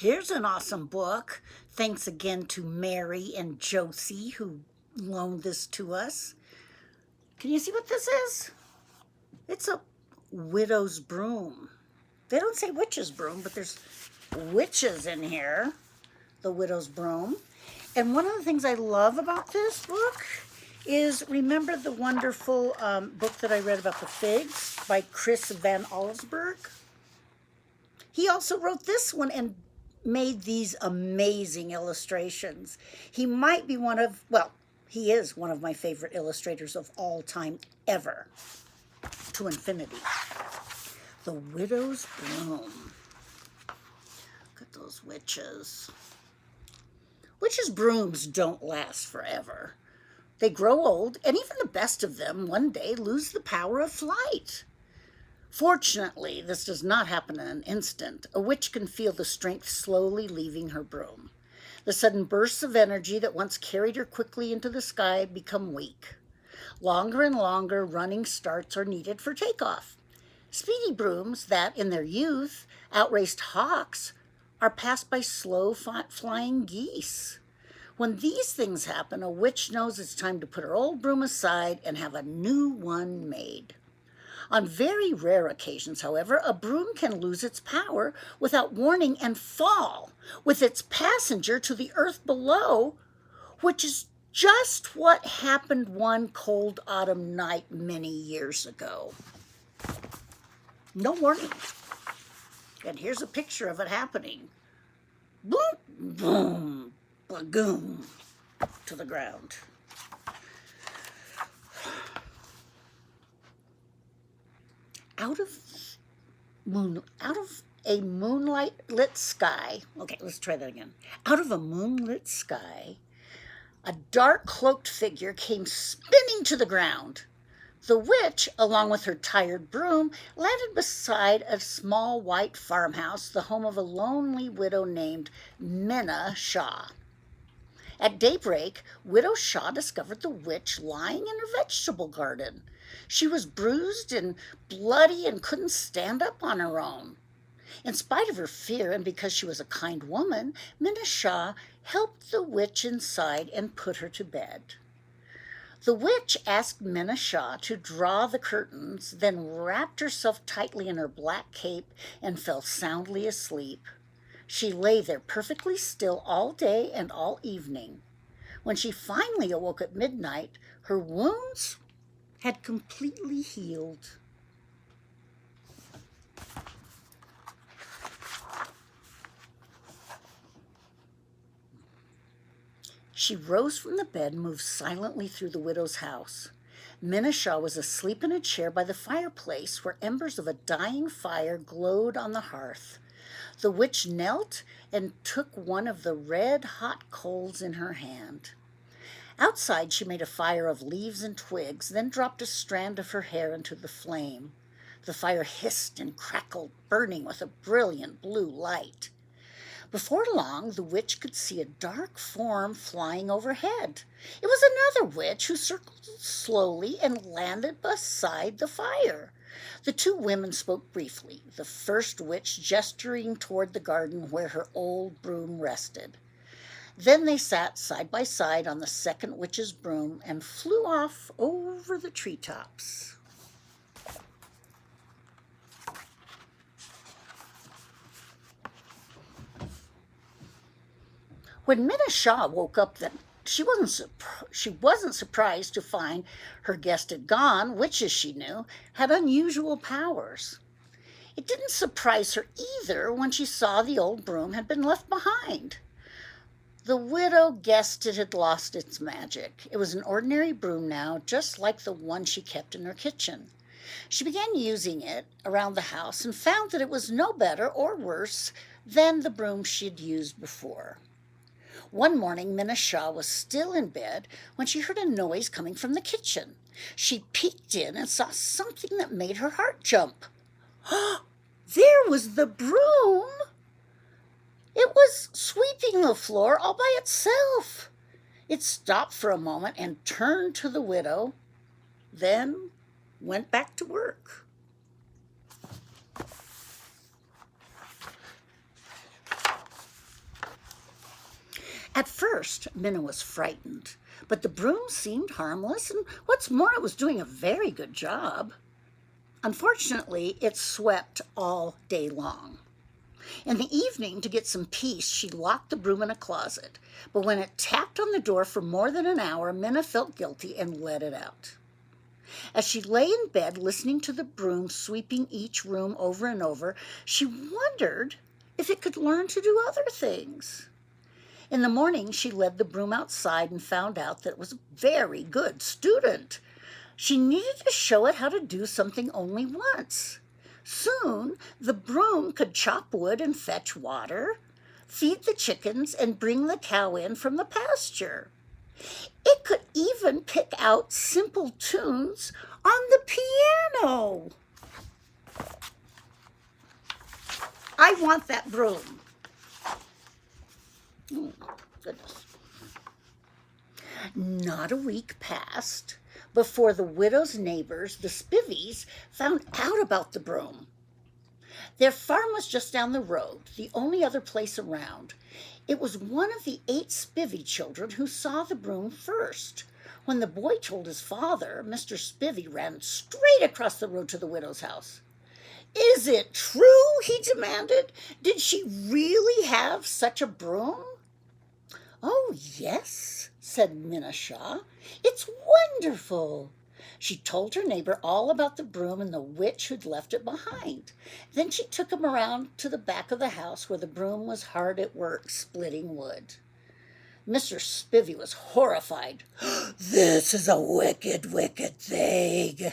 Here's an awesome book. Thanks again to Mary and Josie who loaned this to us. Can you see what this is? It's a widow's broom. They don't say witch's broom, but there's witches in here. The widow's broom. And one of the things I love about this book is, remember the wonderful book that I read about the figs by Chris Van Allsburg? He also wrote this one and made these amazing illustrations. He might be he is one of my favorite illustrators of all time ever, to infinity. The Widow's Broom. Look at those witches. Witches' brooms don't last forever. They grow old, and even the best of them one day lose the power of flight. Fortunately, this does not happen in an instant. A witch can feel the strength slowly leaving her broom. The sudden bursts of energy that once carried her quickly into the sky become weak. Longer and longer running starts are needed for takeoff. Speedy brooms that, in their youth, outraced hawks are passed by slow flying geese. When these things happen, a witch knows it's time to put her old broom aside and have a new one made. On very rare occasions, however, a broom can lose its power without warning and fall with its passenger to the earth below, which is just what happened one cold autumn night many years ago. No warning. And here's a picture of it happening. Boom, boom, bagoom, to the ground. Out of a moonlight-lit sky, okay, let's try that again. Out of a moonlit sky, a dark cloaked figure came spinning to the ground. The witch, along with her tired broom, landed beside a small white farmhouse, the home of a lonely widow named Minna Shaw. At daybreak, Widow Shaw discovered the witch lying in her vegetable garden. She was bruised and bloody and couldn't stand up on her own. In spite of her fear, and because she was a kind woman, Minna Shaw helped the witch inside and put her to bed. The witch asked Minna Shaw to draw the curtains, then wrapped herself tightly in her black cape and fell soundly asleep. She lay there perfectly still all day and all evening. When she finally awoke at midnight, her wounds had completely healed. She rose from the bed and moved silently through the widow's house. Minna Shaw was asleep in a chair by the fireplace where embers of a dying fire glowed on the hearth. The witch knelt and took one of the red-hot coals in her hand. Outside, she made a fire of leaves and twigs, then dropped a strand of her hair into the flame. The fire hissed and crackled, burning with a brilliant blue light. Before long, the witch could see a dark form flying overhead. It was another witch who circled slowly and landed beside the fire. The two women spoke briefly, the first witch gesturing toward the garden where her old broom rested. Then they sat side by side on the second witch's broom and flew off over the treetops. When Minna Shaw woke up she wasn't surprised to find her guest had gone, which, as she knew, had unusual powers. It didn't surprise her either when she saw the old broom had been left behind. The widow guessed it had lost its magic. It was an ordinary broom now, just like the one she kept in her kitchen. She began using it around the house and found that it was no better or worse than the broom she'd used before. One morning, Minna Shaw was still in bed when she heard a noise coming from the kitchen. She peeked in and saw something that made her heart jump. There was the broom! It was sweeping the floor all by itself. It stopped for a moment and turned to the widow, then went back to work. At first, Minna was frightened, but the broom seemed harmless, and what's more, it was doing a very good job. Unfortunately, it swept all day long. In the evening, to get some peace, she locked the broom in a closet, but when it tapped on the door for more than an hour, Minna felt guilty and let it out. As she lay in bed listening to the broom sweeping each room over and over, she wondered if it could learn to do other things. In the morning, she led the broom outside and found out that it was a very good student. She needed to show it how to do something only once. Soon, the broom could chop wood and fetch water, feed the chickens, and bring the cow in from the pasture. It could even pick out simple tunes on the piano. I want that broom. Oh, goodness. Not a week passed before the widow's neighbors, the Spivies, found out about the broom. Their farm was just down the road, the only other place around. It was one of the 8 Spivey children who saw the broom first. When the boy told his father, Mr. Spivey ran straight across the road to the widow's house. "Is it true?" he demanded. "Did she really have such a broom?" "Oh, yes," said Minna Shaw. "It's wonderful." She told her neighbor all about the broom and the witch who'd left it behind. Then she took him around to the back of the house where the broom was hard at work splitting wood. Mr. Spivey was horrified. "This is a wicked, wicked thing,"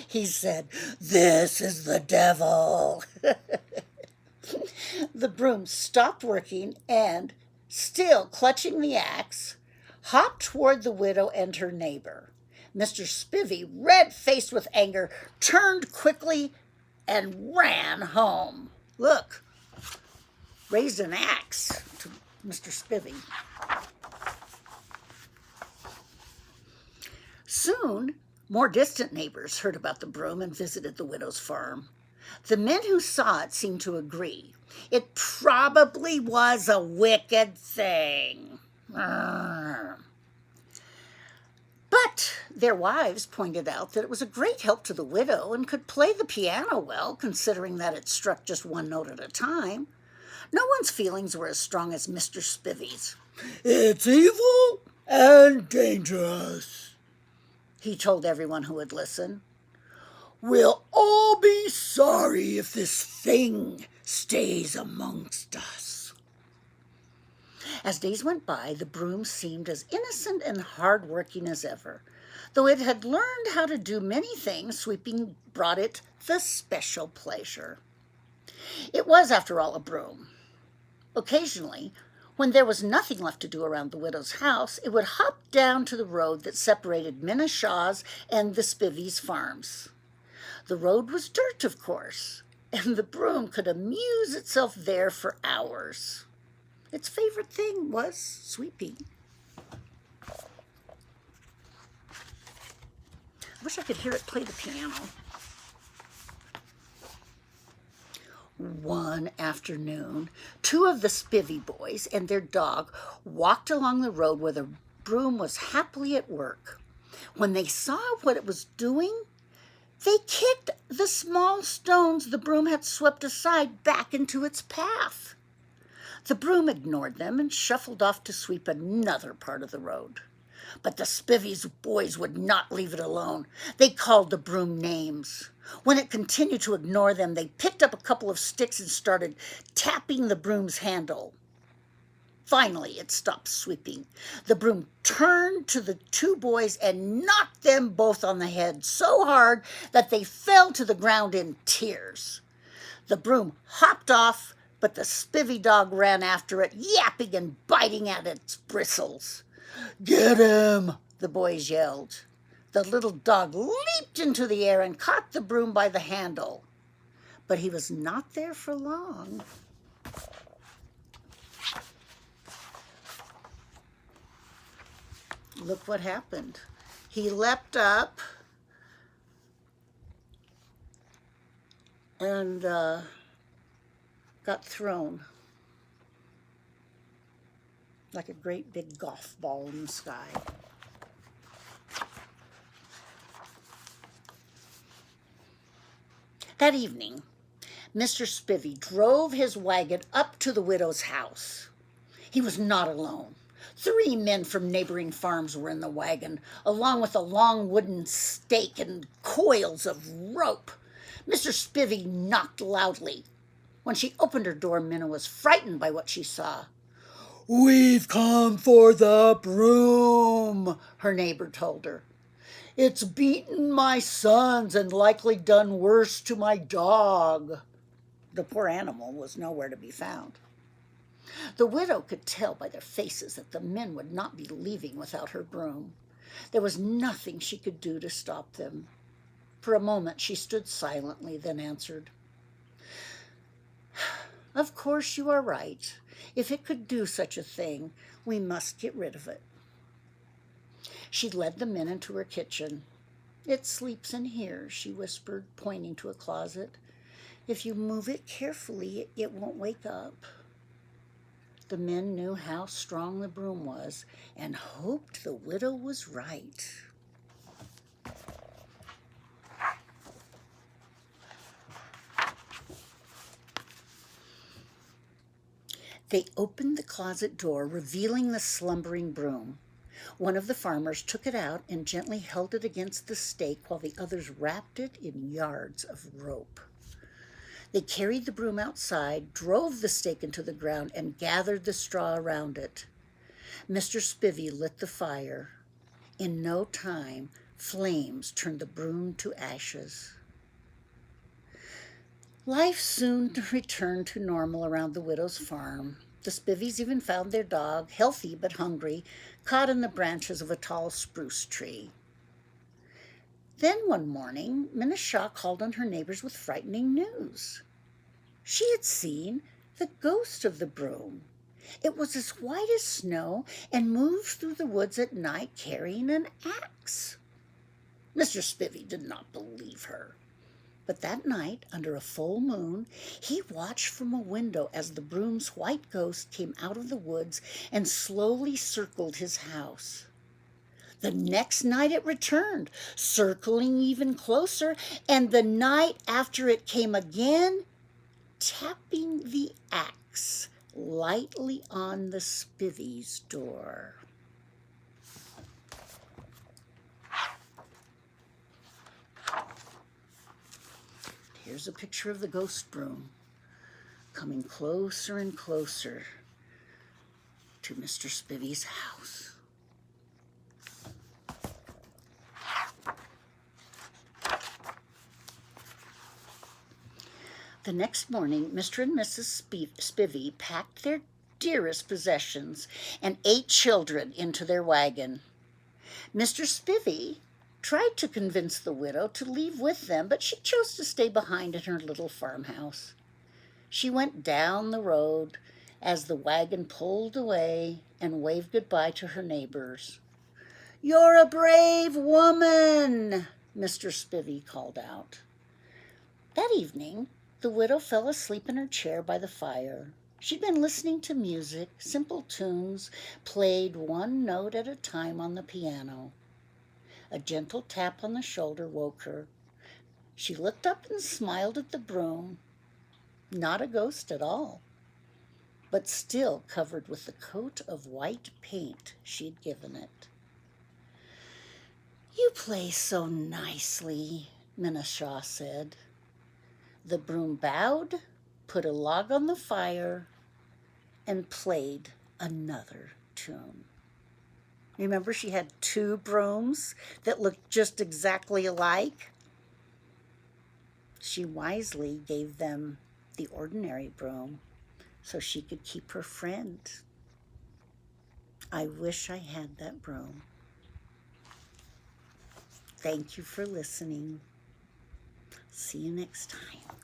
he said. "This is the devil." The broom stopped working and, still clutching the axe, hopped toward the widow and her neighbor. Mr. Spivey, red-faced with anger, turned quickly and ran home. Look, raised an axe to Mr. Spivey. Soon, more distant neighbors heard about the broom and visited the widow's farm. The men who saw it seemed to agree. It probably was a wicked thing. But their wives pointed out that it was a great help to the widow and could play the piano well, considering that it struck just one note at a time. No one's feelings were as strong as Mr. Spivey's. "It's evil and dangerous," he told everyone who would listen. "We'll all be sorry if this thing stays amongst us." As days went by, the broom seemed as innocent and hard-working as ever. Though it had learned how to do many things, sweeping brought it the special pleasure. It was, after all, a broom. Occasionally, when there was nothing left to do around the widow's house, it would hop down to the road that separated Minna Shaw's and the Spivies' farms. The road was dirt, of course, and the broom could amuse itself there for hours. Its favorite thing was sweeping. I wish I could hear it play the piano. One afternoon, 2 of the Spivey boys and their dog walked along the road where the broom was happily at work. When they saw what it was doing, they kicked the small stones the broom had swept aside back into its path. The broom ignored them and shuffled off to sweep another part of the road. But the Spivies boys would not leave it alone. They called the broom names. When it continued to ignore them, they picked up a couple of sticks and started tapping the broom's handle. Finally, it stopped sweeping. The broom turned to the 2 boys and knocked them both on the head so hard that they fell to the ground in tears. The broom hopped off, but the Spivey dog ran after it, yapping and biting at its bristles. "Get him!" the boys yelled. The little dog leaped into the air and caught the broom by the handle. But he was not there for long. Look what happened. He leapt up and got thrown. like a great big golf ball in the sky. That evening, Mr. Spivey drove his wagon up to the widow's house. He was not alone. 3 men from neighboring farms were in the wagon, along with a long wooden stake and coils of rope. Mr. Spivey knocked loudly. When she opened her door, Minna was frightened by what she saw. "We've come for the broom," her neighbor told her. "It's beaten my sons and likely done worse to my dog." The poor animal was nowhere to be found. The widow could tell by their faces that the men would not be leaving without her broom. There was nothing she could do to stop them. For a moment she stood silently, then answered, "Of course you are right. If it could do such a thing, we must get rid of it." She led the men into her kitchen. "It sleeps in here," she whispered, pointing to a closet. "If you move it carefully, it won't wake up." The men knew how strong the broom was and hoped the widow was right. They opened the closet door, revealing the slumbering broom. One of the farmers took it out and gently held it against the stake while the others wrapped it in yards of rope. They carried the broom outside, drove the stake into the ground, and gathered the straw around it. Mr. Spivey lit the fire. In no time, flames turned the broom to ashes. Life soon returned to normal around the widow's farm. The Spiveys even found their dog, healthy but hungry, caught in the branches of a tall spruce tree. Then one morning, Minna Shaw called on her neighbors with frightening news. She had seen the ghost of the broom. It was as white as snow and moved through the woods at night carrying an axe. Mr. Spivey did not believe her. But that night, under a full moon, he watched from a window as the broom's white ghost came out of the woods and slowly circled his house. The next night it returned, circling even closer, and the night after it came again, tapping the axe lightly on the Spivey's door. Here's a picture of the ghost broom coming closer and closer to Mr. Spivey's house. The next morning, Mr. and Mrs. Spivey packed their dearest possessions and 8 children into their wagon. Mr. Spivey tried to convince the widow to leave with them, but she chose to stay behind in her little farmhouse. She went down the road as the wagon pulled away and waved goodbye to her neighbors. "You're a brave woman," Mr. Spivey called out. That evening, the widow fell asleep in her chair by the fire. She'd been listening to music, simple tunes, played one note at a time on the piano. A gentle tap on the shoulder woke her. She looked up and smiled at the broom. Not a ghost at all, but still covered with the coat of white paint she'd given it. "You play so nicely," Minna Shaw said. The broom bowed, put a log on the fire, and played another tune. Remember, she had 2 brooms that looked just exactly alike? She wisely gave them the ordinary broom so she could keep her friend. I wish I had that broom. Thank you for listening. See you next time.